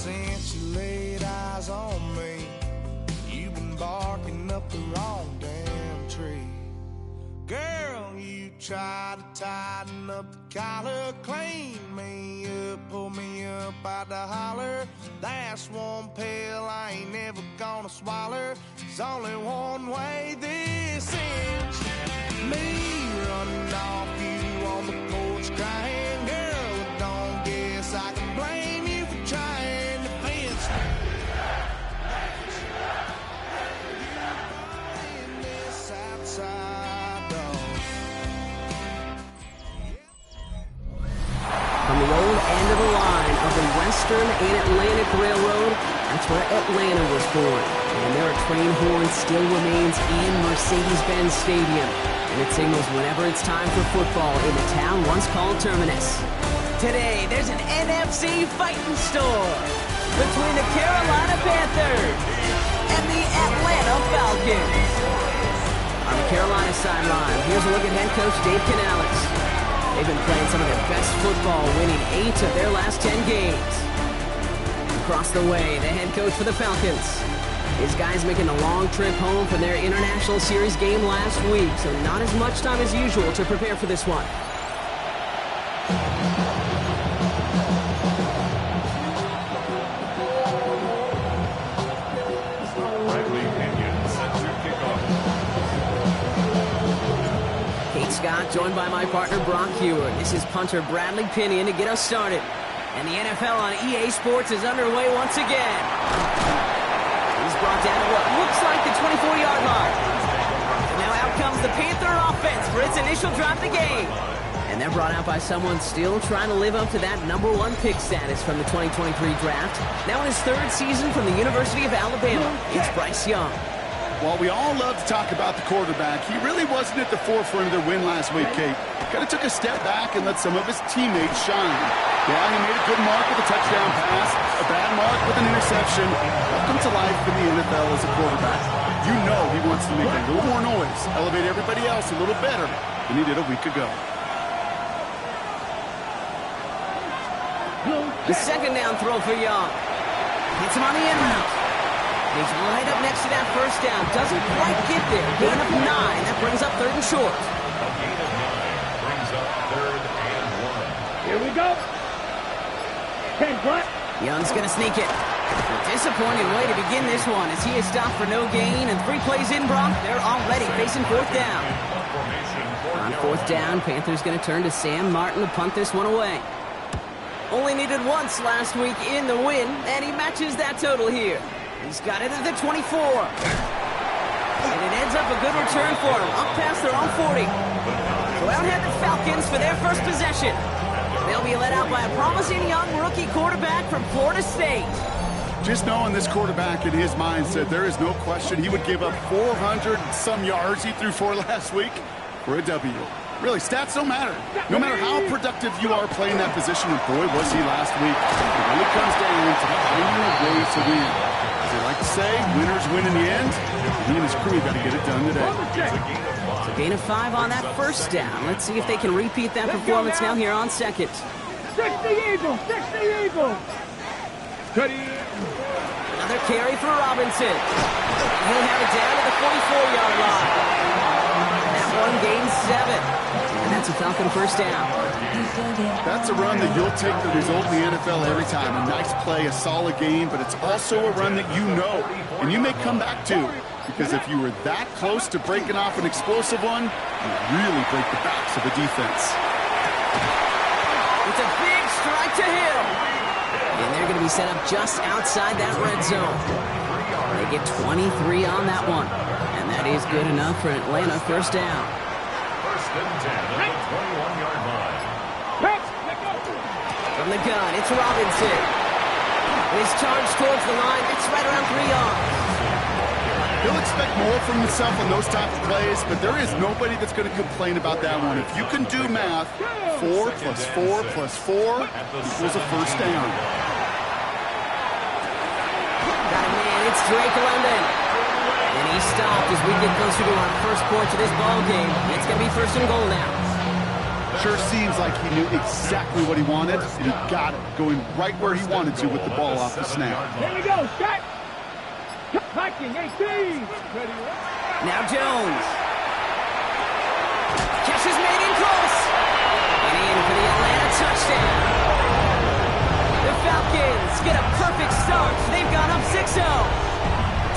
Since you laid eyes on me, you've been barking up the wrong damn tree. Girl, you tried to tighten up the collar, clean me up, pull me up out the holler. That's one pill I ain't never gonna swallow. There's only one way this ends. Me running off you on the porch crying. Girl, don't guess I can blame you for trying to fence me. In this outside door. From the old end of the line of the Western and Atlantic Railroad, that's where Atlanta was born. And their train horn still remains in Mercedes-Benz Stadium. And it signals whenever it's time for football in the town once called Terminus. Today, there's an NFC fighting store between the Carolina Panthers and the Atlanta Falcons. On the Carolina sideline, here's a look at head coach Dave Canales. They've been playing some of their best football, winning 8 of their last 10 games. Across the way, the head coach for the Falcons. His guys making a long trip home from their International Series game last week, so not as much time as usual to prepare for this one. Kate Scott, joined by my partner Brock Hewer. This is punter Bradley Pinion to get us started. And the NFL on EA Sports is underway once again. He's brought down to what looks like the 24-yard line. And now out comes the Panther offense for its initial drive of the game. And they're brought out by someone still trying to live up to that #1 pick status from the 2023 draft. Now in his 3rd season from the University of Alabama, it's Bryce Young. While we all love to talk about the quarterback, he really wasn't at the forefront of their win last week, Kate. Kind of took a step back and let some of his teammates shine. Yeah, he made a good mark with a touchdown pass, a bad mark with an interception. Welcome to life in the NFL as a quarterback. You know he wants to make a little more noise, elevate everybody else a little better than he did a week ago. The second down throw for Young. Hits him on the end route. He's right up next to that first down. Doesn't quite get there. Gain of 9. That brings up 3rd and short. A gain of 9 brings up 3rd and 1. Here we go. 10 what? Young's going to sneak it. A disappointing way to begin this one as he is stopped for no gain. And 3 plays in, Brock. They're already facing 4th down. On 4th down, Panthers going to turn to Sam Martin to punt this one away. Only needed once last week in the win, and he matches that total here. He's got it at the 24. And it ends up a good return for him, up past their own 40. So out head the Falcons for their first possession. They'll be led out by a promising young rookie quarterback from Florida State. Just knowing this quarterback in his mindset, there is no question he would give up 400 and some yards he threw for last week for a W. Really, stats don't matter. No matter how productive you are playing that position, and boy, was he last week. It really comes down to finding a way to win. As they like to say, winners win in the end. He and his crew got to get it done today. It's a gain of 5 on that first down. Let's see if they can repeat that performance now here on 2nd. 60 Eagles! 60 Eagles! Another carry for Robinson. He'll have it down to the 44-yard line. That one gains 7. And that's a Falcon first down. That's a run that you'll take the result in the NFL every time. A nice play, a solid game, but it's also a run that you know, and you may come back to. Because if you were that close to breaking off an explosive one, you really break the backs of the defense. It's a big strike to Hill. And they're going to be set up just outside that red zone. They get 23 on that one. And that is good enough for Atlanta first down. First and 10 at the 21-yard line. From the gun, it's Robinson. His charge towards the line, it's right around 3 yards. He'll expect more from himself on those type of plays, but there is nobody that's going to complain about that one. If you can do math, 4 plus 4 plus 4 equals a first down. Got a man, it's Drake London. And he stopped as we get closer to our first point to this ball game. It's going to be 1st and goal now. The Sure seems like he knew exactly what he wanted, and he got it, going right where he wanted to with the ball off the snap. Here we go, Scott. Viking 18. Now Jones. Catch is made in close. And in for the Atlanta touchdown. The Falcons get a perfect start. They've gone up 6-0.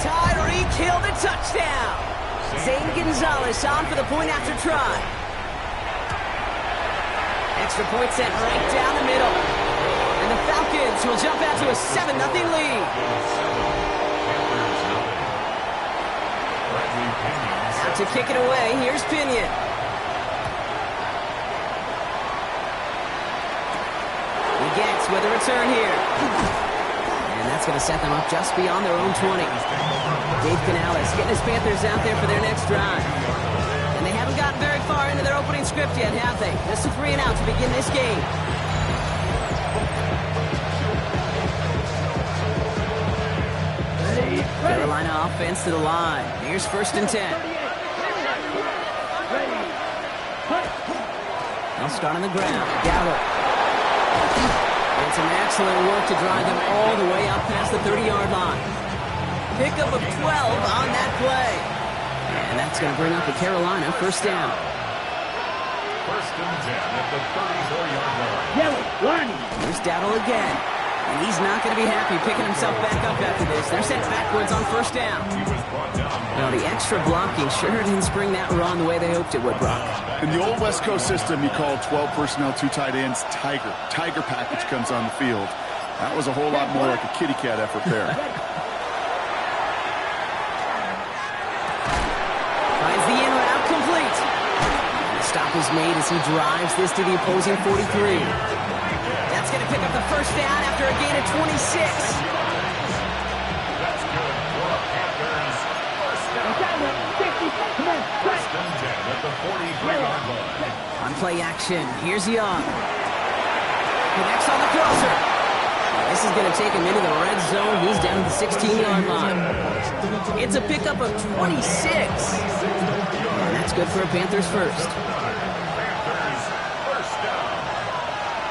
Tyreek Hill the touchdown. Zane Gonzalez on for the point after try. Extra point sent right down the middle. And the Falcons will jump out to a 7-0 lead. Out to kick it away, here's Pinion. He gets with a return here. And that's going to set them up just beyond their own 20. Dave Canales getting his Panthers out there for their next drive. And they haven't gotten very far into their opening script yet, have they? Just a 3 and out to begin this game. Carolina offense to the line. Here's 1st and 10. They'll start on the ground. Gallup. And some excellent work to drive them all the way out past the 30-yard line. Pickup of 12 on that play. And that's going to bring up a Carolina 1st down. 1st and 10 at the 34-yard line. Yellow, Lonnie. Here's Dowdle again. And he's not going to be happy picking himself back up after this. They're sent backwards on 1st down. He was brought down. Well, the extra blocking sure didn't spring that run the way they hoped it would, Brock. In the old West Coast system, you call 12 personnel, 2 tight ends, Tiger. Tiger package comes on the field. That was a whole lot more like a kitty cat effort there. Finds the in route complete. And the stop is made as he drives this to the opposing 43. That's going to pick up the 1st down after a gain of 26. That's good for the Panthers. 1st and 10 at the 43-yard line. On play action, here's Young. Connects on the crosser. This is going to take him into the red zone. He's down to the 16-yard line. It's a pickup of 26. And that's good for a Panthers 1st. Panthers 1st down.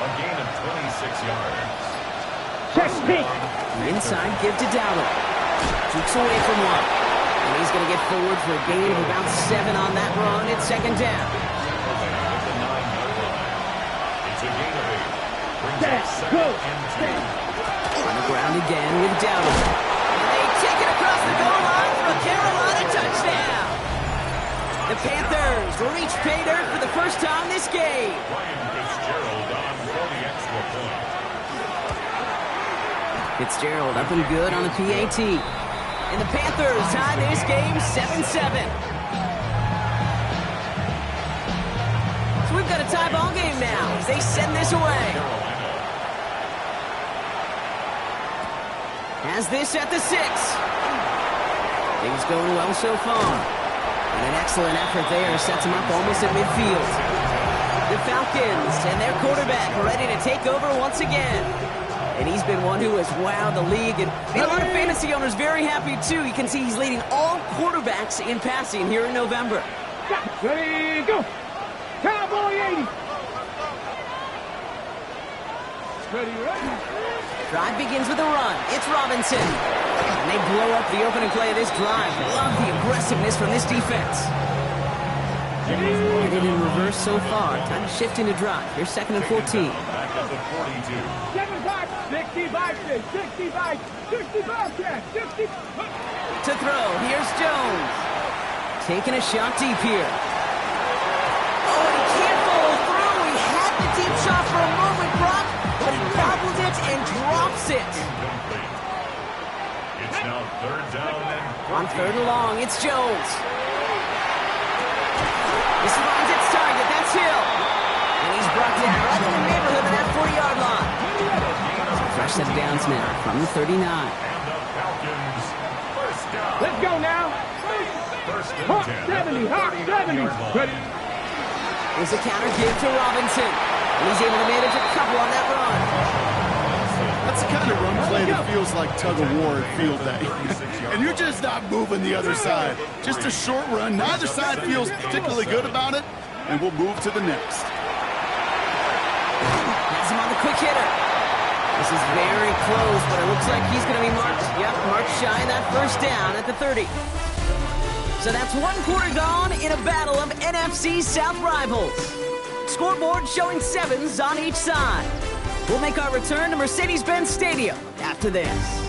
A gain of 26 yards. Check pick. Inside, give to Dowdle. Jukes away from one. And he's going to get forward for a gain of about 7 on that run. It's 2nd down. At the 9-yard line. It's a gain of 8. Brings up 2nd and 2. On the ground again with Dowdle. And they take it across the goal line for a Carolina touchdown. The Panthers reach pay dirt for the 1st time this game. Ryan Fitzgerald on for the extra point. Fitzgerald up and good on the PAT. And the Panthers tie this game 7-7. So we've got a tie ball game now as they send this away. Has this at the 6. Things going well so far. And an excellent effort there sets him up almost at midfield. The Falcons and their quarterback ready to take over once again. And he's been one who has wowed the league. And a lot of fantasy owners very happy, too. You can see he's leading all quarterbacks in passing here in November. Ready, go. Cowboy 80. Ready, ready. Drive begins with a run. It's Robinson. And they blow up the opening play of this drive. Love the aggressiveness from this defense. Headed in reverse so far. Time to shift into drive. Here's 2nd and 14. Back at the 42. 65, 65, 65. To throw. Here's Jones. Taking a shot deep here. Oh, and he can't follow through. He had the deep shot for a moment, Brock, but he gobbled it and drops it. It's now 3rd down and 14. On 3rd and long, it's Jones. This finds its target. That's Hill. And he's brought down right in the neighborhood of that 40-yard line. Fresh set of downs now from the 39. And the Falcons 1st down. Let's go now. 1st and Hot 10 70, hot 70. Ready. There's a counter give to Robinson. And he's able to manage a couple on that run. That's the kind of run play that feels like tug-of-war at field day. And you're just not moving the other side. Just a short run. Neither side feels particularly good about it, and we'll move to the next. quick hitter. This is very close, but it looks like he's going to be marked. Yep, marked shy in that first down at the 30. So that's 1 quarter gone in a battle of NFC South rivals. Scoreboard showing 7s on each side. We'll make our return to Mercedes-Benz Stadium after this.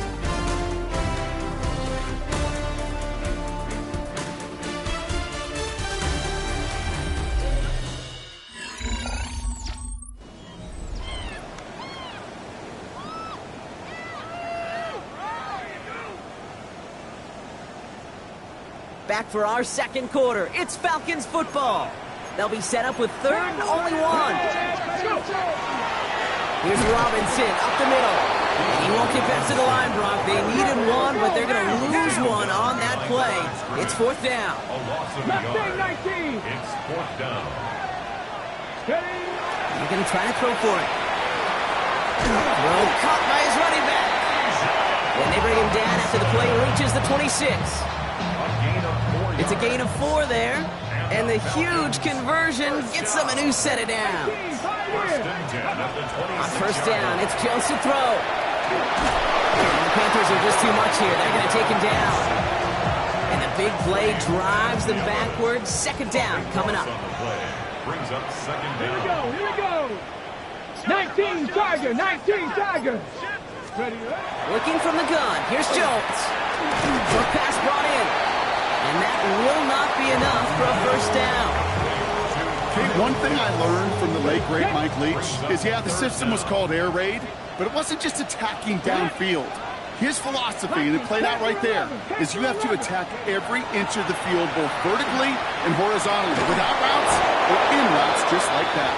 Back for our second quarter. It's Falcons football. They'll be set up with 3rd and only 1. Here's Robinson up the middle. He won't get past to the line, Brock. They needed 1, but they're going to lose 1 on that play. It's 4th down. A loss of a yard. It's 4th down. They're going to try to throw for it. Throw caught by his running back. And they bring him down after the play reaches the 26. It's a gain of 4 there, and the huge conversion gets them a new set it down. On 1st down, it's Jones to throw. And the Panthers are just too much here. They're going to take him down. And the big play drives them backwards. 2nd down coming up. Brings up 2nd down. Here we go. 19 Tiger, 19 Tiger. Looking from the gun. Here's Jones. Short pass brought in. And that will not be enough for a 1st down. Hey, one thing I learned from the late, great Mike Leach is, yeah, the system was called air raid, but it wasn't just attacking downfield. His philosophy, and it played out right there, is you have to attack every inch of the field, both vertically and horizontally, without routes or in routes, just like that.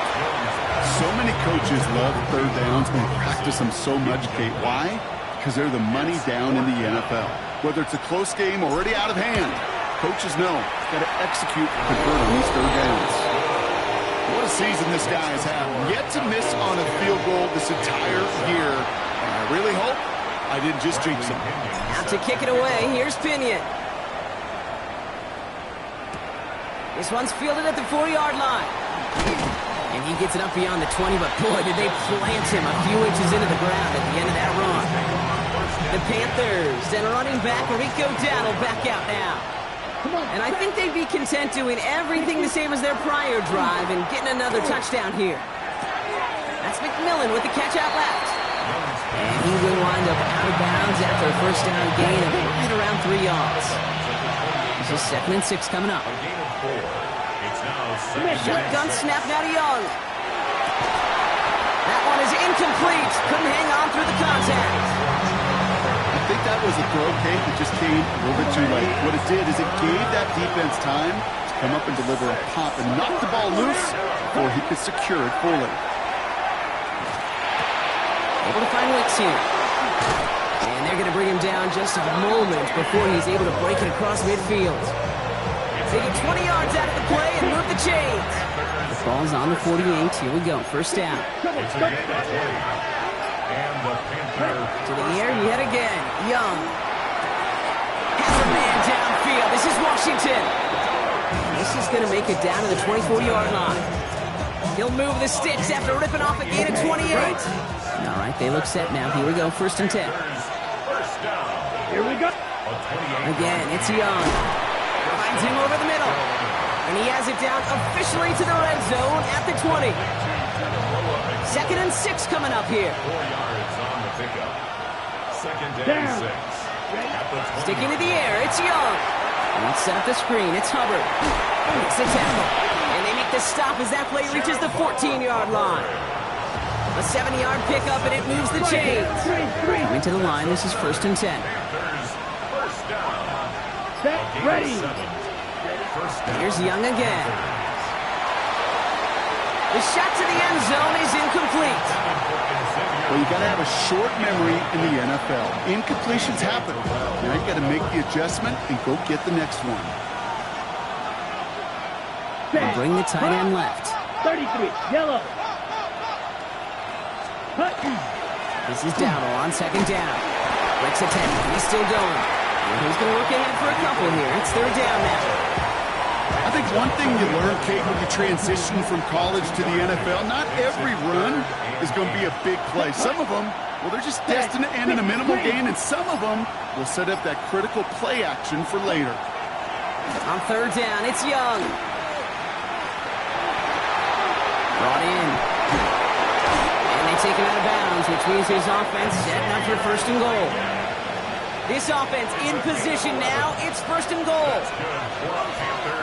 So many coaches love 3rd downs and practice them so much, Kate. Why? Because they're the money down in the NFL. Whether it's a close game already out of hand, coaches know got to execute and convert on these 3rd downs. What a season this guy has had. Yet to miss on a field goal this entire year. And I really hope I didn't just jinx him. Out to kick it away. Here's Pinion. This one's fielded at the 4-yard line. And he gets it up beyond the 20, but boy, did they plant him a few inches into the ground at the end of that run. The Panthers and running back Rico Dowdle back out now. And I think they'd be content doing everything the same as their prior drive and getting another touchdown here. That's McMillan with the catch out left. And he will wind up out of bounds after a 1st down gain of right around 3 yards. This is 2nd and 6 coming up. A gain of 4. It's now 2nd Shotgun snap now to Young. That one is incomplete. Couldn't hang on through the contact. I think that was a throw, Kate, that just came a little bit too late. What it did is it gave that defense time to come up and deliver a pop and knock the ball loose before he could secure it fully. Able to find Wicks here. And they're going to bring him down just a moment before he's able to break it across midfield. They get 20 yards out of the play and move the chains. The ball's on the 48. Here we go. 1st down. It's a gain of 20. And the Panthers To the air yet again. Young. Has a man downfield. This is Washington. This is going to make it down to the 24-yard line. He'll move the sticks after ripping off a gain of 28. All right, they look set now. Here we go. 1st and 10. Here we go. Again, it's Young. Finds him over the middle. And he has it down officially to the red zone at the 20. 2nd and 6 coming up here. 4 yards on the pickup. 2nd and 6. At the 20. Sticking to the air, it's Young. Let's set up the screen, it's Hubbard. It's the tackle. And they make the stop as that play reaches the 14-yard line. A 70-yard pickup, and it moves the chains. Coming to the line, this is 1st and 10. Panthers, 1st down. Set, ready. 7. 1st down. Here's Young again. The shot to the end zone is incomplete. Well, you got to have a short memory in the NFL. Incompletions happen. Now you got to make the adjustment and go get the next one. And bring the tight end left. 33, yellow. This is Dowdle on 2nd down. Breaks a 10. He's still going. And he's going to look ahead for a couple here. It's 3rd down now. I think one thing you learn, Kate, when you transition from college to the NFL, not every run is going to be a big play. Some of them, well, they're just destined to end in a minimal gain, and some of them will set up that critical play action for later. On third down, it's Young. Brought in. And they take him out of bounds, which means his offense setting up for first and goal. This offense in position now. It's first and goal.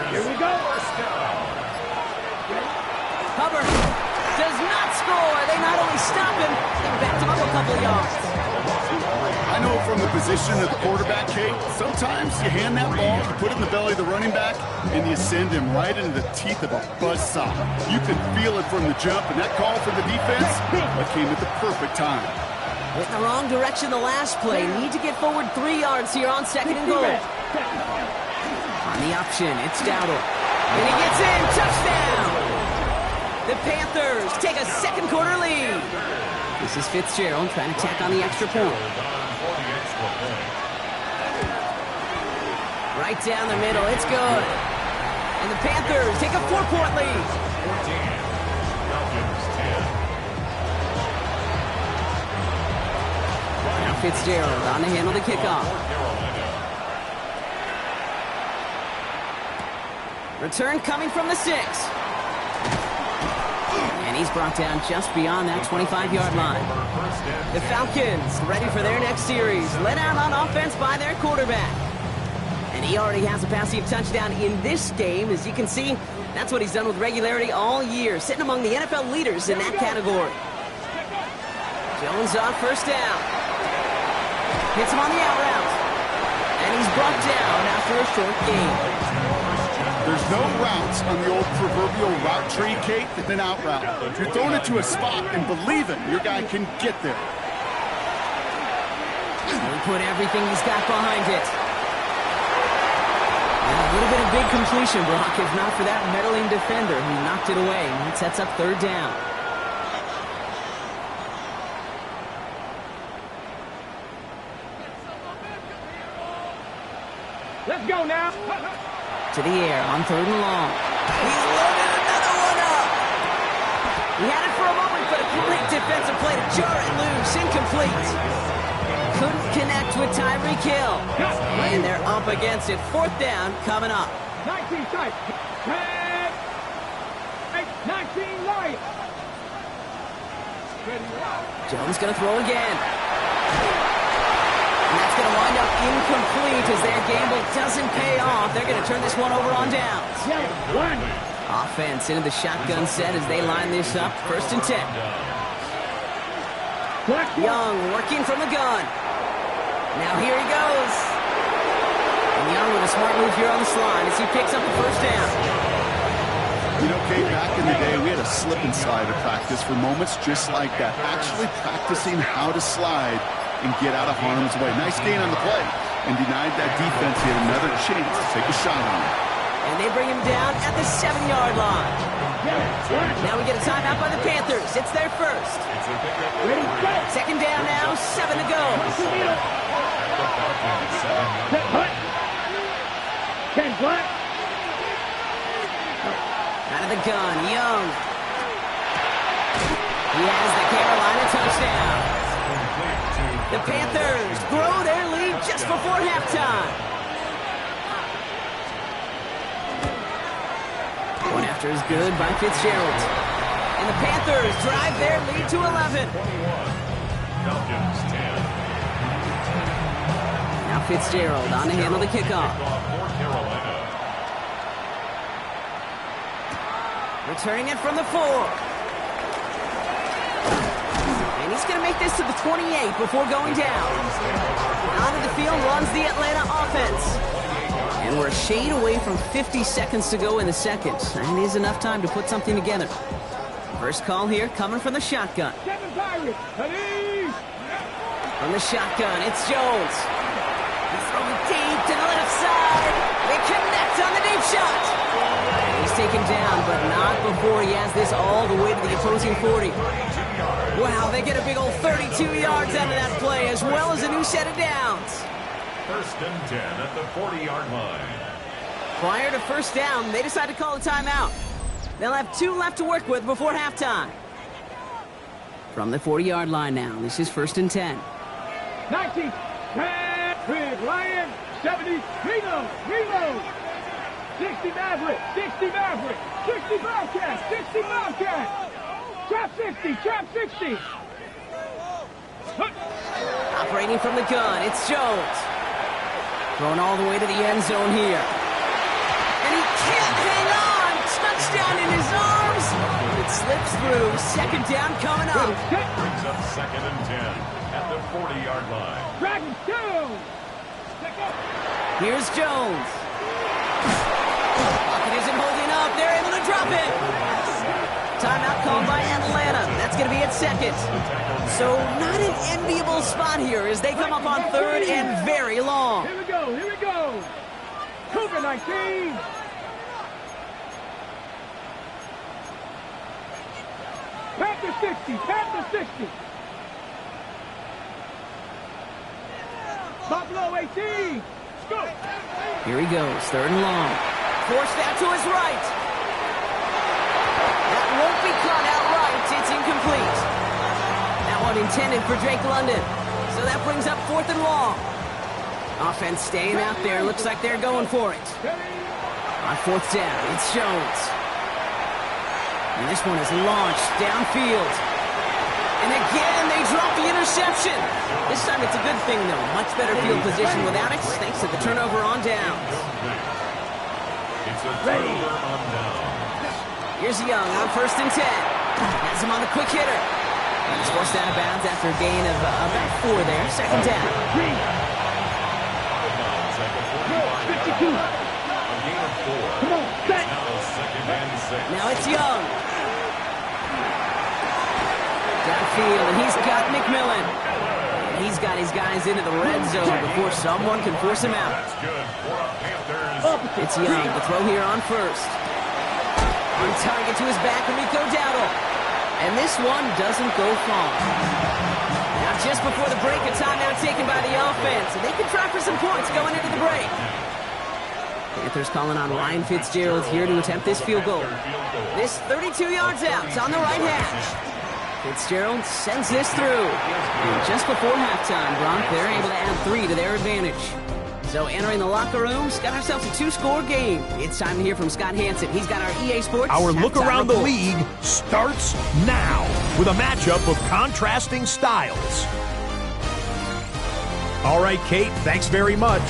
Here we go. Hubbard does not score. They not only stop him, they backed him up a couple of yards. I know from the position of the quarterback, Kate, sometimes you hand that ball, you put it in the belly of the running back, and you send him right into the teeth of a buzzsaw. You can feel it from the jump, and that call for the defense, that came at the perfect time. Went in the wrong direction the last play. Need to get forward 3 yards here on second and goal. On the option, it's Dowdle. And he gets in. Touchdown! The Panthers take a second quarter lead. This is Fitzgerald trying to tack on the extra point. Right down the middle. It's good. And the Panthers take a 4-point lead. 14. Falcons 10. Now Fitzgerald on to handle the kickoff. Return coming from the 6. And he's brought down just beyond that 25-yard line. The Falcons ready for their next series. Led out on offense by their quarterback. And he already has a passing touchdown in this game. As you can see, that's what he's done with regularity all year, sitting among the NFL leaders in that category. Jones on first down. Hits him on the out route. And he's brought down after a short gain. There's no routes on the old proverbial route tree, Kate, than out route. You're throwing it to a spot and believing your guy can get there. He put everything he's got behind it. And a little bit of big completion, Brock, if not for that meddling defender who knocked it away. It sets up third down. Let's go now. To the air on third and long. He's loaded another one up. He had it for a moment, but a great defensive play to jar it loose. Incomplete. Couldn't connect with Tyreek Hill. And they're up against it. Fourth down coming up. 19 tight. 19 light. Jones going to throw again. And that's going to wind up incomplete as their gamble doesn't pay off. They're going to turn this one over on downs. Offense into the shotgun set as they line this up. First and 10. Young working from the gun. Now here he goes. And Young with a smart move here on the slide as he picks up the first down. You know, Kate, back in the day, we had a slip and slide at practice for moments just like that. Actually practicing how to slide and get out of harm's way. Nice gain on the play, and denied that defense yet another chance to take a shot on him. And they bring him down at the 7-yard line. Now we get a timeout by the Panthers. It's their first. Second down now, 7 to go. Out of the gun, Young. He has the Carolina touchdown. The Panthers grow their lead just before halftime. One after is good by Fitzgerald. And the Panthers drive their lead to 11. Falcons 10. Now Fitzgerald on to handle the kickoff. Returning it from the 4. And he's going to make this to the 28 before going down. Onto the field runs the Atlanta offense. And we're a shade away from 50 seconds to go in the second. And it is enough time to put something together. First call here coming from the shotgun. From the shotgun, it's Jones. He's throwing deep to the left side. They connect on the deep shot. He's taken down, but not before he has this all the way to the opposing 40. Wow, they get a big old 32 yards out of that play, as well as a new set of downs. First and 10 at the 40-yard line. Acquired a first down. They decide to call a timeout. They'll have 2 left to work with before halftime. From the 40-yard line now, this is 1st and 10. 19, 10, Big Lion, 70, reload, reload. 60 Maverick, 60 Maverick, 60 Bobcat, 60 Bobcat. Trap 60, trap 60. Operating from the gun, it's Jones. Thrown all the way to the end zone here. And he can't hang on. Touchdown in his arms. It slips through. 2nd down coming up. Brings up 2nd and 10 at the 40-yard line. Dragon Jones. Here's Jones. Pocket isn't holding up. They're able to drop it. Timeout called by Atlanta. That's going to be at 2nd. So not an enviable spot here as they come up on 3rd and very long. Here we go, here we go. Cougar 19. Panther 60, Panther 60. Buffalo 18. Go. Here he goes, 3rd and long. Forced out to his right. That won't be caught outright. It's incomplete. That one intended for Drake London. So that brings up 4th and long. Offense staying out there. Looks like they're going for it. On 4th down, it's Jones. And this one is launched downfield. And again, they drop the interception. This time it's a good thing, though. Much better field position without it, thanks to the turnover on downs. It's a turnover on downs. Here's Young on 1st and 10. Has him on the quick hitter. He's forced out of bounds after a gain of about 4 there. 2nd down. Out of bounds at the 45-yard 52. line. A gain of 4. Come on, set. Now 2nd and 6. Now it's Young. Downfield, and he's got McMillan. And he's got his guys into the red zone before someone can force him out. That's good for the Panthers. It's Young, the throw here on 1st. On target to his back, Rico Dowdle. And this one doesn't go far. Now just before the break, a timeout taken by the offense. And they can try for some points going into the break. Panthers calling on Ryan Fitzgerald here to attempt this field goal. This 32 yards out. It's on the right hash. Fitzgerald sends this through. And just before halftime, Gronk, they're able to add 3 to their advantage. So entering the locker room, got ourselves a 2-score game. It's time to hear from Scott Hansen. He's got our EA Sports. Our look around the report. league starts now with a matchup of contrasting styles. All right, Kate, thanks very much.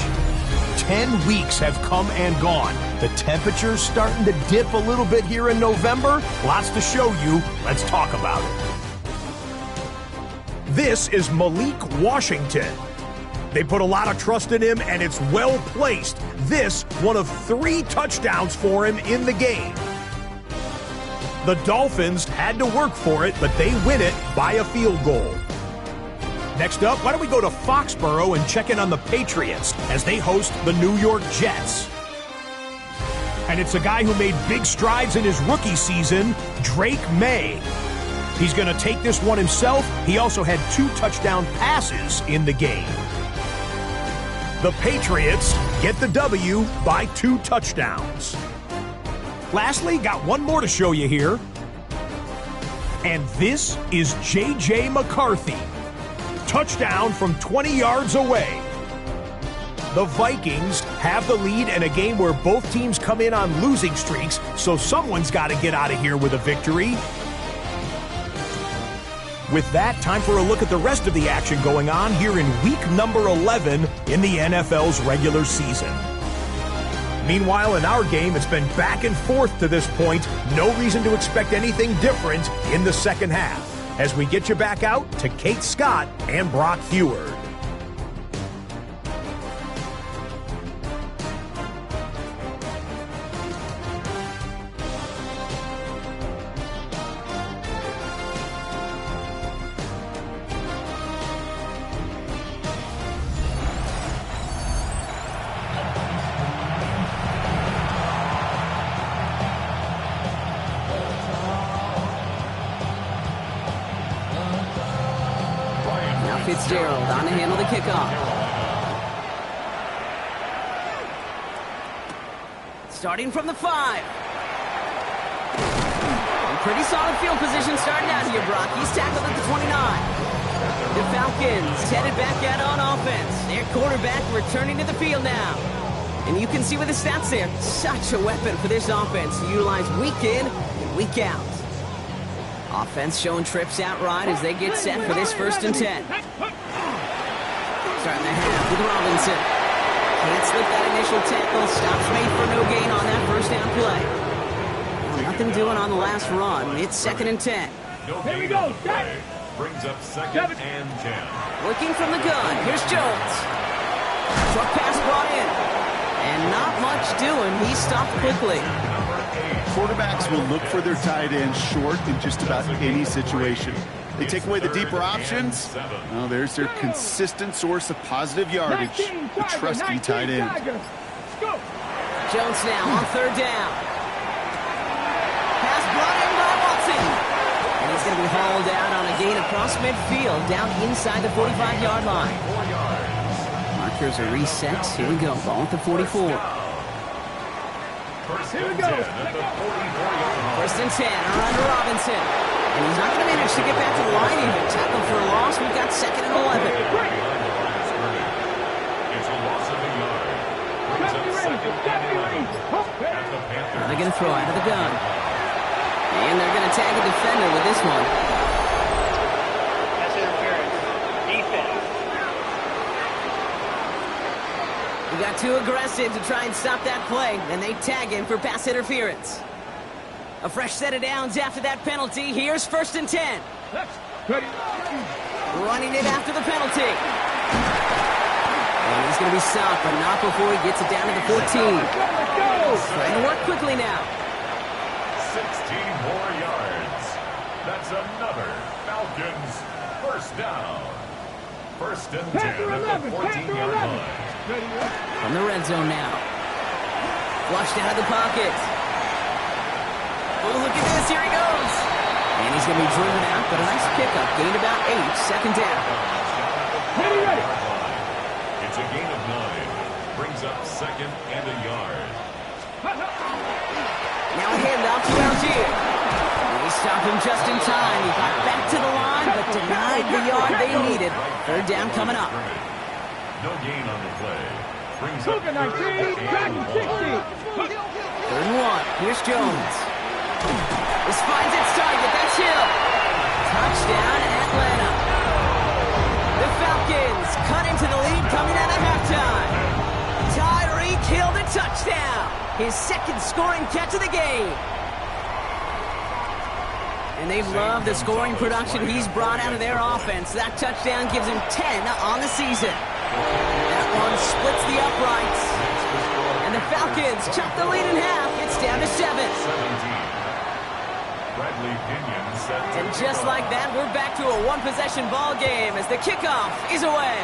10 weeks have come and gone. The temperature's starting to dip a little bit here in November. Lots to show you. Let's talk about it. This is Malik Washington. They put a lot of trust in him, and it's well placed. This, one of 3 touchdowns for him in the game. The Dolphins had to work for it, but they win it by a field goal. Next up, why don't we go to Foxborough and check in on the Patriots as they host the New York Jets. And it's a guy who made big strides in his rookie season, Drake May. He's going to take this one himself. He also had 2 touchdown passes in the game. The Patriots get the W by 2 touchdowns. Lastly, got one more to show you here. And this is J.J. McCarthy. Touchdown from 20 yards away. The Vikings have the lead in a game where both teams come in on losing streaks, so someone's got to get out of here with a victory. With that, time for a look at the rest of the action going on here in week number 11 in the NFL's regular season. Meanwhile, in our game, it's been back and forth to this point. No reason to expect anything different in the second half. As we get you back out to Kate Scott and Brock Heward. Fitzgerald on to handle the kickoff. starting from the 5. Pretty solid field position starting out here, Brock. He's tackled at the 29. The Falcons headed back out on offense. Their quarterback returning to the field now. And you can see with the stats there, such a weapon for this offense to utilize week in and week out. Offense showing trips out right as they get set for this 1st and 10. Starting the half with Robinson. Can't slip that initial tackle. Stops made for no gain on that 1st down play. Nothing doing on the last run. It's 2nd and 10. Here we go. Brings up 2nd and 10. Looking from the gun. Here's Jones. Short pass brought in. And not much doing. He stopped quickly. Quarterbacks will look for their tight end short in just about any situation. They take away the deeper options. Well, there's their consistent source of positive yardage, the trusty tight end. Jones now on 3rd down. Pass brought in by Watson. And he's going to be hauled out on a gain across midfield, down inside the 45-yard line. Markers are reset. Here we go. Ball at the 44. Here we go. 1st and 10 around Robinson. And he's not going to manage to get back to the line even. Tackle for a loss. We've got 2nd and 11. It's a loss of a yard. Brings up 2nd and 11. They're going to throw out of the gun. And they're going to tag a defender with this one. Pass interference. Defense. He got too aggressive to try and stop that play, and they tag him for pass interference. A fresh set of downs after that penalty. Here's 1st and 10. Running it after the penalty. And he's going to be stopped, but not before he gets it down to the 14. Trying to work quickly now. 16 more yards. That's another Falcons 1st down. 1st and 10 at the 14-yard line. From the red zone now. Flushed out of the pocket. Oh, look at this. Here he goes. And he's going to be driven out, but a nice pickup. Gained about 8. 2nd down. Ready. It's a gain of 9. Brings up 2nd and a yard. Now a handoff to Algier. They stop him just in time. He got back to the line, but denied the yard they needed. 3rd down coming up. No gain on the play. Brings up 19, Dragon 60. 3rd and 1. Here's Jones. This finds its target. That's Hill. Touchdown, Atlanta. The Falcons cut into the lead coming out of halftime. Tyreek Hill, the touchdown. His 2nd scoring catch of the game. And they love the scoring production he's brought out of their offense. That touchdown gives him 10 on the season. That one splits the uprights. And the Falcons chop the lead in half. It's down to 7. And just like that, we're back to a one-possession ball game as the kickoff is away.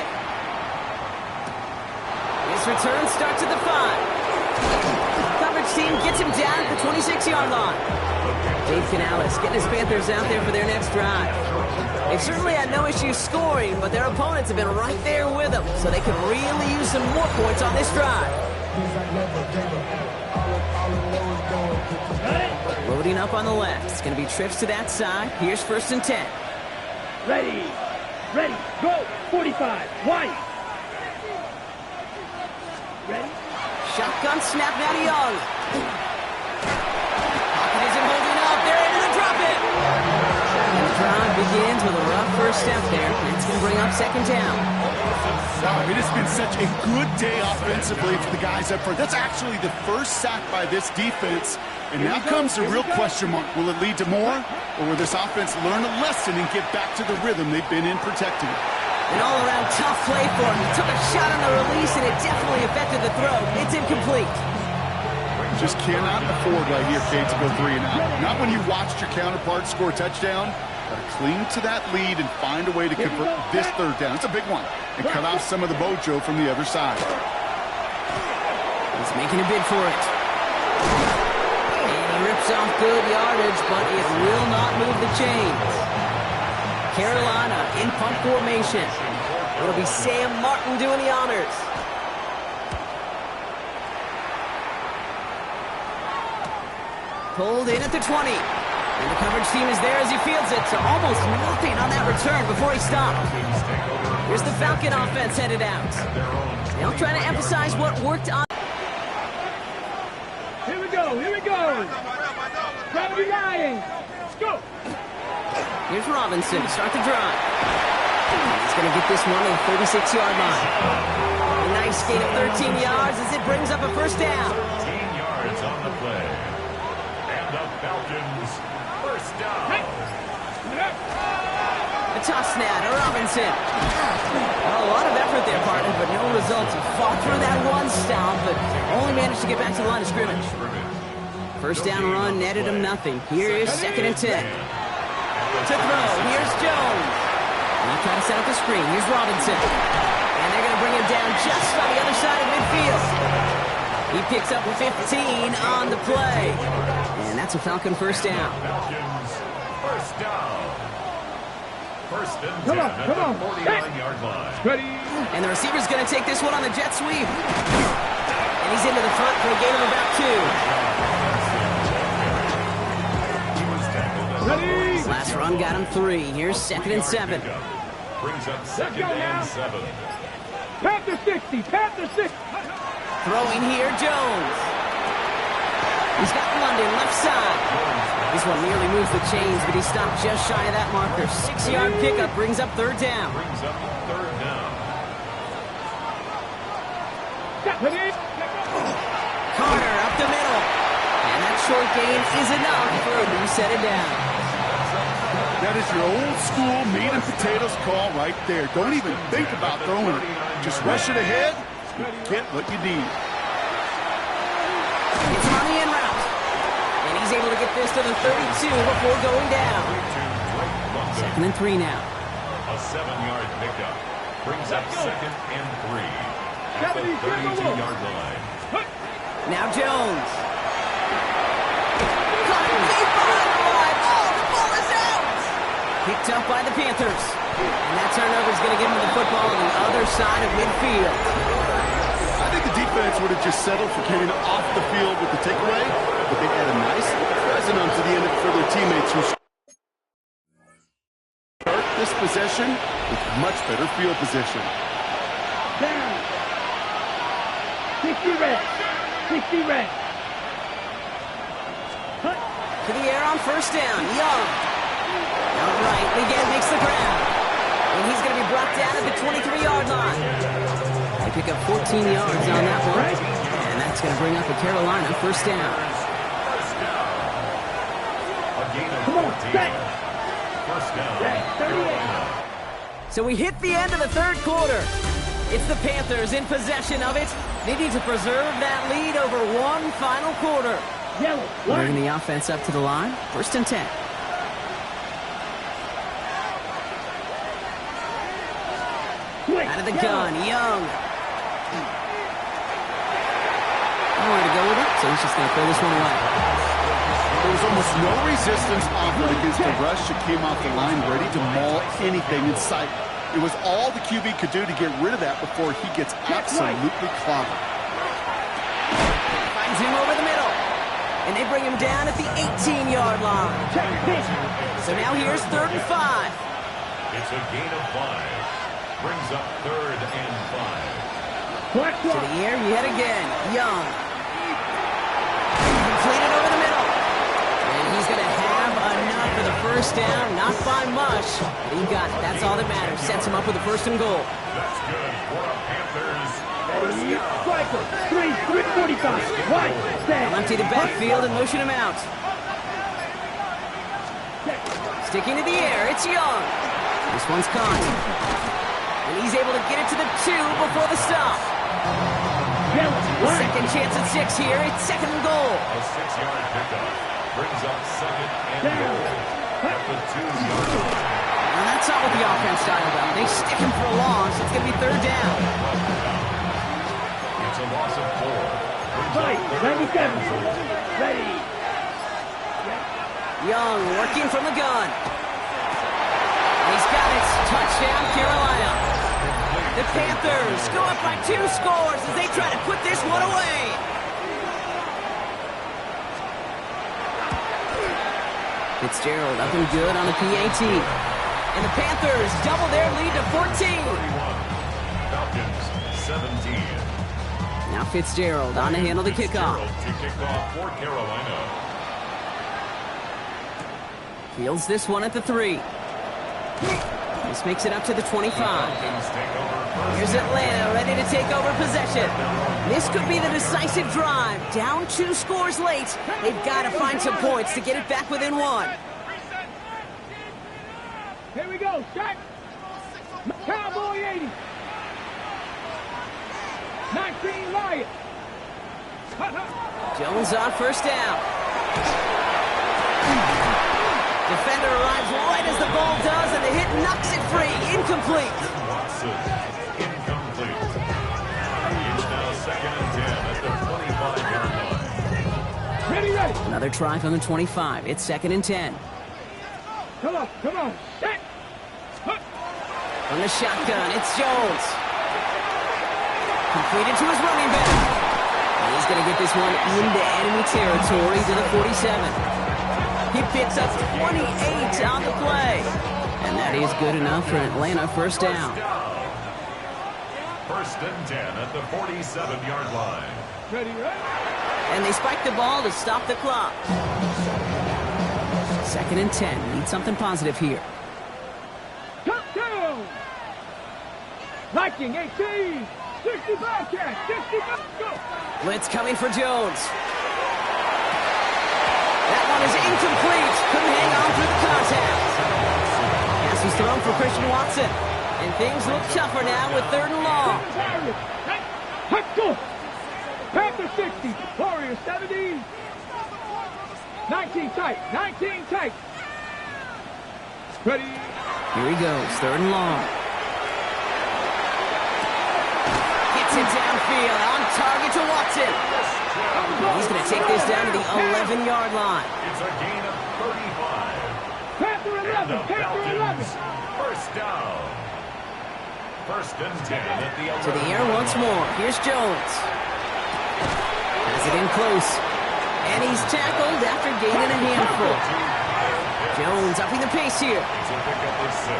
His return starts at the 5. Coverage team gets him down at the 26-yard line. Dave Canales getting his Panthers out there for their next drive. They've certainly had no issues scoring, but their opponents have been right there with them, so they could really use some more points on this drive. Loading up on the left. It's going to be trips to that side. Here's 1st and 10. Ready, go, 45, wide. Ready? Shotgun snap now to Young. Pocket isn't holding up. They're into the drop it. And the drive begins with a rough 1st step there. It's going to bring up 2nd down. It has been such a good day offensively for the guys up front. That's actually the 1st sack by this defense. And now comes the real question mark. Will it lead to more? Or will this offense learn a lesson and get back to the rhythm they've been in protecting? An all-around tough play for him. He took a shot on the release, and it definitely affected the throw. It's incomplete. Just cannot afford right here, Kate, to go 3 and out. Not when you watched your counterpart score a touchdown. Got to cling to that lead and find a way to convert this 3rd down. It's a big one. And cut off some of the mojo from the other side. He's making a bid for it. And he rips off good yardage, but it will not move the chains. Carolina in punt formation. It'll be Sam Martin doing the honors. Pulled in at the 20. And the coverage team is there as he fields it, so almost nothing on that return before he stopped. Here's the Falcon offense headed out. They'll try to emphasize what worked on. Here we go, here we go. 79. Let's go. Here's Robinson to start the drive. He's going to get this one on the 36-yard line. A nice gain of 13 yards as it brings up a first down. 13 yards on the play. And the Falcons first down. A toss snap to Robinson. Well, a lot of effort there, partner, but no results. He fought through that one stop, but only managed to get back to the line of scrimmage. First down run netted him nothing. Here is 2nd and 10. To throw, here's Jones. And he tries to set up the screen. Here's Robinson. And they're going to bring him down just on the other side of midfield. He picks up 15 on the play. And that's a Falcon first down. Falcons first down. First and 10 at the 49-yard line. Ready. And the receiver's going to take this one on the jet sweep. And he's into the front for a gain of about 2. Ready. Last run got him 3. Here's 2nd and 7. Brings up 2nd and 7. Panther 60, Panther 60. Throwing here, Jones. He's got London left side. This one nearly moves the chains, but he stopped just shy of that marker. 6-yard pickup brings up 3rd down. Brings up 3rd down. Ready. Carter up the middle. And that short gain is enough for a new set it down. That is your old school meat and potatoes call right there. Don't even think about throwing it. Just rush it ahead and get what you need. It's on the in route. And he's able to get this to the 32 before going down. 2nd and 3 now. A 7-yard pickup. Brings up 2nd and 3. At the 32-yard line. Now Jones. Caught deep behind the line. Oh, the ball is out. Picked up by the Panthers. And that turnover is going to give him the football on the other side of midfield. I think the defense would have just settled for getting off the field with the takeaway, but they had a nice resonance to the end for their teammates who start this possession with much better field position. Down. 60 red. 60 red. To the air on first down. Young. Outright, again makes the ground. And he's going to be brought down at the 23-yard line. They pick up 14 yards on that one. And that's going to bring up a Carolina first down. A gain of 14. First down. Carolina. So we hit the end of the 3rd quarter. It's the Panthers in possession of it. They need to preserve that lead over one final quarter. Yellow. Bringing the offense up to the line. 1st and 10. Out of the gun, Young. Nowhere to go with it, so he's just going to throw this one away. There was almost no resistance offered against the rush that came off the line ready to maul anything in sight. It was all the QB could do to get rid of that before he gets absolutely clobbered. Finds him over the middle. And they bring him down at the 18-yard line. So now here's 3rd and 5. It's a gain of 5. Brings up 3rd and 5. To the air yet again. Young. Completed over the middle. And he's going to have enough for the first down. Not by much, but he got it. That's all that matters. Sets him up with a 1st and goal. That's good for the Panthers. First down. Striker. 345. Right. They'll empty the backfield and motion him out. Sticking to the air, it's Young. This one's caught. And he's able to get it to the 2 before the stop. Second chance at 6 here. It's 2nd and goal. A 6-yard pickup. Brings up 2nd and goal. At the 2-yard line. And that's not what the offense style about. They stick him for a loss. It's going to be 3rd down. It's a loss of 4. Right. 97. Ready. Young working from the gun. And he's got it. Touchdown, Carolina. The Panthers go up by 2 scores as they try to put this one away. Fitzgerald up and good on the PAT. And the Panthers double their lead to 14. 31. Falcons 17. Now Fitzgerald on to handle the kickoff. To kick off for Carolina. Fields this one at the 3. This makes it up to the 25. Here's Atlanta ready to take over possession. This could be the decisive drive. Down 2 scores late. They've got to find some points to get it back within 1. Here we go, set. Cowboy 80. 19 Riot. Jones on first down. Defender arrives right as the ball does, and the hit knocks it free. Incomplete. Watson, incomplete. It's now 2nd and 10 at the 25-yard line. Ready, ready. Another try from the 25. It's 2nd and 10. Come on, come on. Set. From the shotgun, it's Jones. Completed to his running back. And he's going to get this one into enemy territory to the 47. He picks up 28 on the play. And that is good enough for Atlanta first down. 1st and 10 at the 47-yard line. Ready, ready. And they spike the ball to stop the clock. 2nd and 10. Need something positive here. Touchdown! Viking 18. 65 catch. 65. Go. Blitz coming for Jones. That one is incomplete. Couldn't hang on through the contact. Pass was thrown for Christian Watson. And things look tougher now with 3rd and long. Panther 60. Warriors 70. 19 tight. 19 tight. Ready. Here he goes. 3rd and long. Gets it downfield. On target to Watson. He's going to take this down to the 11-yard line. It's a gain of 35. Panther 11. Panther 11. First down. 1st and 10 at the 11. To the air once more. Here's Jones. Has it in close. And he's tackled after gaining a handful. Jones upping the pace here. It's a pickup of 6.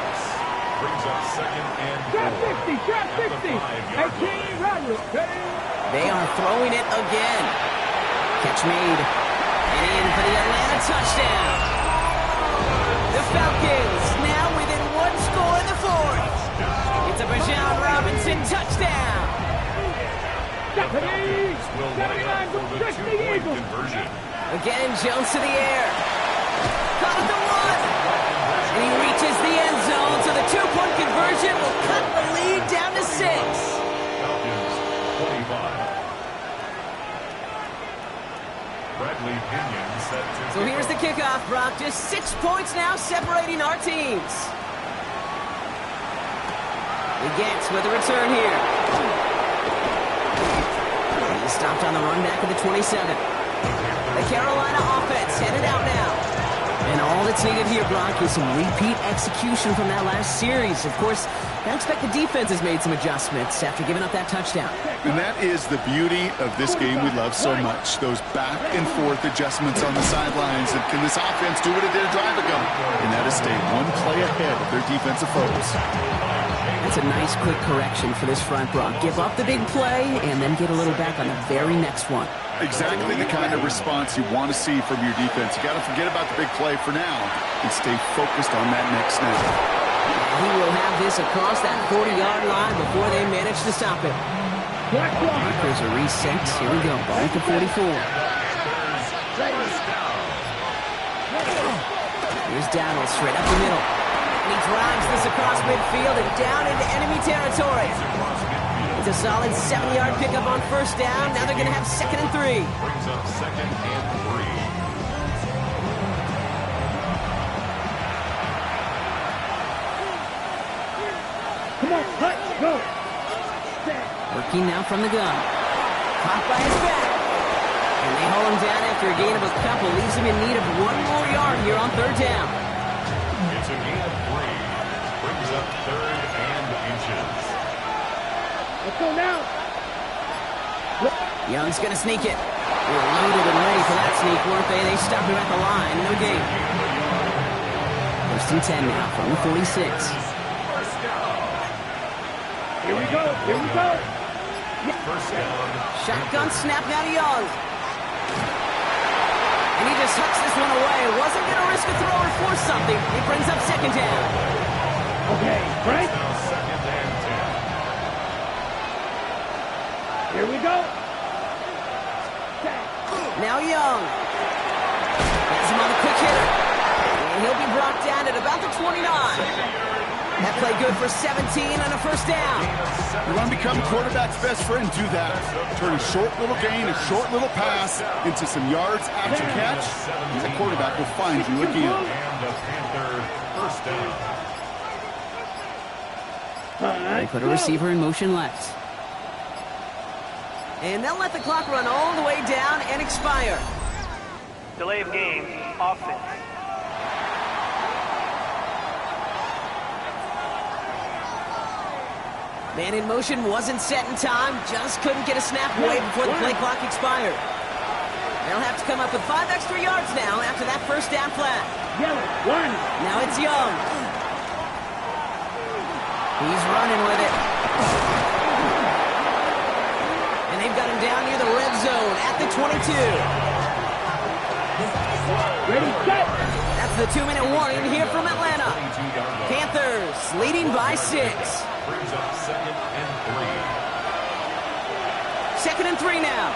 Brings up 2nd and 4. Trap 60. Trap 60. 18 Roderick. Ready. They are throwing it again. Catch made. And in for the Atlanta touchdown. The Falcons now within 1 score in the 4th. It's a Bijan Robinson touchdown. Stephanie. Will line up for the 2-point conversion. Again, Jones to the air. Caught at the 1. And he reaches the end zone, so the 2-point conversion will cut the lead down to 6. Falcons 25. Bradley Pinion set to So here's the kickoff, Brock. Just 6 points now separating our teams. The Gants with a return here. He's stopped on the run back of the 27. The Carolina offense headed out now. And all that's needed here, Brock, is some repeat execution from that last series. Of course, I expect the defense has made some adjustments after giving up that touchdown. And that is the beauty of this game we love so much. Those back and forth adjustments on the sidelines. And can this offense do what it did a drive ago? And that is stay 1 play ahead of their defensive foes. That's a nice quick correction for this front, Brock. Give up the big play and then get a little back on the very next one. Exactly the kind of response you want to see from your defense. You got to forget about the big play for now and stay focused on that next snap. He will have this across that 40-yard line before they manage to stop it. Markers are reset. Here we go. Ball at the 44. Here's Dowdle straight up the middle. And he drives this across midfield and down into enemy territory. It's a solid 7-yard pickup on first down. Now they're going to have 2nd and 3. Brings up 2nd and 3. Come on, let's go. Working now from the gun. Caught by his back. And they hold him down after a gain of a couple. Leaves him in need of 1 more yard here on 3rd down. It's a gain of 3. Brings up 3rd and inches. Let's go now. Young's going to sneak it. They were loaded and ready for that sneak, weren't they? They stopped him at the line. No gain. First and 10 now from the 46. First down. Here we go. Here we go. First down. Shotgun snap now to Young. And he just hucks this one away. Wasn't going to risk a throw or force something. He brings up second down. Okay, right? Now second and 10. Here we go. Now Young. Has him on the quick hitter. And he'll be brought down at about the 29. That play good for 17 and a first down. You want to become quarterback's best friend, do that. Turn a short little gain, a short little pass into some yards after catch, and the quarterback will find you again. And the Panthers first down. They put a receiver in motion left. And they'll let the clock run all the way down and expire. Delay of game, offense. Man in motion wasn't set in time, just couldn't get a snap away before the play clock expired. They'll have to come up with 5 extra yards now after that first down flat. Yellow, one. Now it's Young. He's running with it. And they've got him down near the red zone at the 22. Ready, set. That's the 2-minute warning here from Atlanta. Panthers leading by 6. Brings up second and 3. Second and 3 now.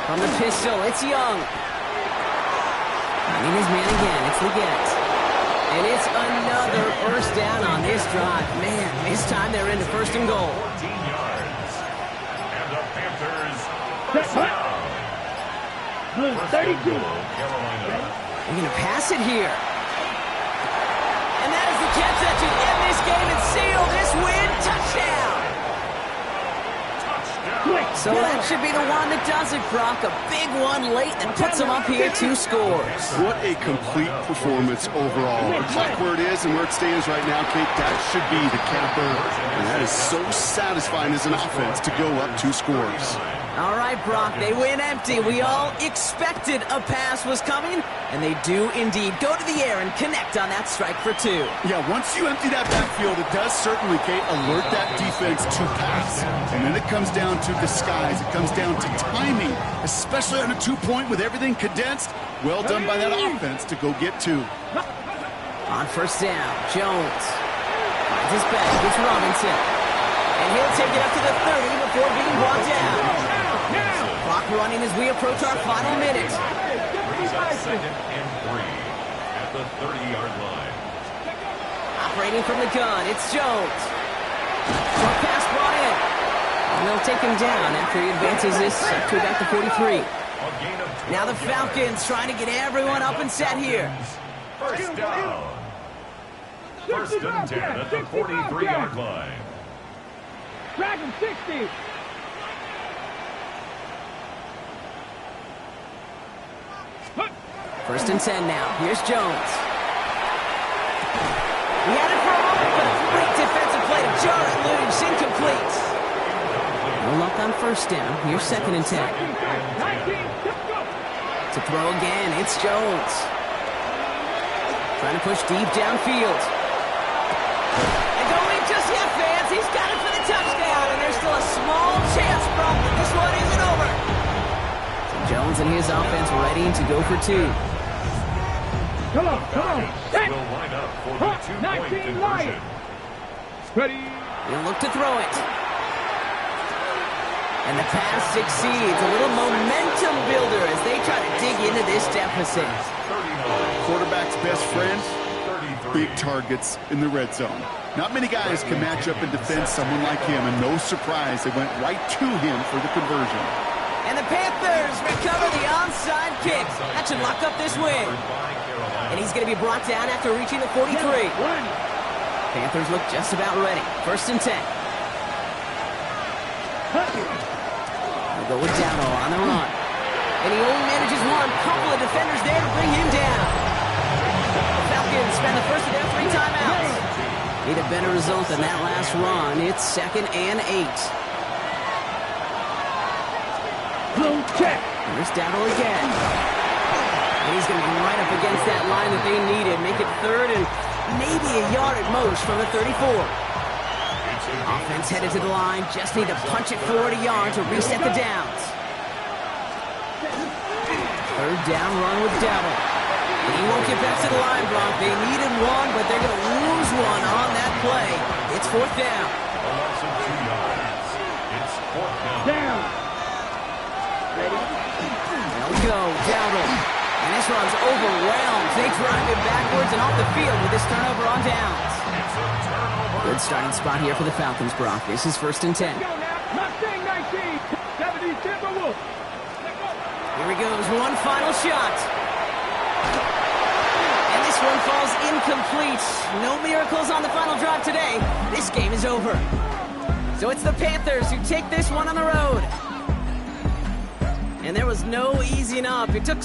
From the pistol, it's Young. Finding his man again, it's Leggett. And it's another first down on this drive. Man, this time they're into first and goal. 14 yards. And the Panthers first down. Blue, First and 32. goal, Carolina. They're going to pass it here. And that is the catch that should end this game and seal this win. Touchdown! So that should be the one that does it, Brock. A big one late that puts them up here 2 scores. What a complete performance overall. The clock where it is and where it stands right now, Kate, that should be the capper. And that is so satisfying as an offense to go up 2 scores. All right, Brock, they win empty. We all expected a pass was coming, and they do indeed go to the air and connect on that strike for 2. Yeah, once you empty that backfield, it does certainly, Kate, alert that defense to pass. And then it comes down to disguise. It comes down to timing, especially on a 2-point with everything condensed. Well done by that offense to go get 2. On first down, Jones finds his back. It's Robinson. And he'll take it up to the 30 before being brought down. Clock running as we approach our final minute. Brings up second and 3 at the 30-yard line. Operating from the gun, it's Jones. Short pass brought in. And they'll take him down after he advances this up to about the 43. A gain of 12 Now the Falcons trying to get everyone up and set here. First down. First and 10 at the 43-yard line. Dragon 60. First and 10 now. Here's Jones. He had it for a moment, but a great defensive play to jar it loose. Incomplete. No luck on first down. Here's second and 10. 19. To throw again, it's Jones. Trying to push deep downfield. And don't leave just yet, fans. He's got it for the touchdown, and there's still a small chance, Brock, that this one isn't over. So Jones and his offense ready to go for 2. Come on, come on. Set. Will line up for the 2-point 19 conversion. line. Ready. He'll look to throw it. And the pass succeeds. A little momentum builder as they try to dig into this deficit. 39. Quarterback's best friend, 33. big targets in the red zone. Not many guys can match up and defend someone like him, and no surprise, they went right to him for the conversion. And the Panthers recover the onside kick. That should lock up this win. And he's going to be brought down after reaching the 43. One. Panthers look just about ready. First and 10. They'll go with Dowdle on the run. And he only manages one. Couple of defenders there to bring him down. The Falcons spend the first of their 3 timeouts. Need a better result than that last run. It's second and 8. Blue Check. Here's Dowdle again. And he's going to be right up against that line that they needed. Make it third and maybe a yard at most from the 34. Offense headed to the line. Just need to punch it forward a yard to reset the downs. Third down run with Dowdle. And he won't get back to the line, Bronk. They needed one, but they're going to lose one on that play. It's fourth down. A loss of 2 yards. It's fourth down. Down. There we go, Dowdle. And this one's overwhelmed. They drive it backwards and off the field with this turnover on downs. It's a turnover. Good starting spot here for the Falcons, Brock. This is 1st and 10. Go now. Mustang 19. 70 Timberwolves. Here he goes, one final shot. And this one falls incomplete. No miracles on the final drive today. This game is over. So it's the Panthers who take this one on the road. And there was no easing up. It took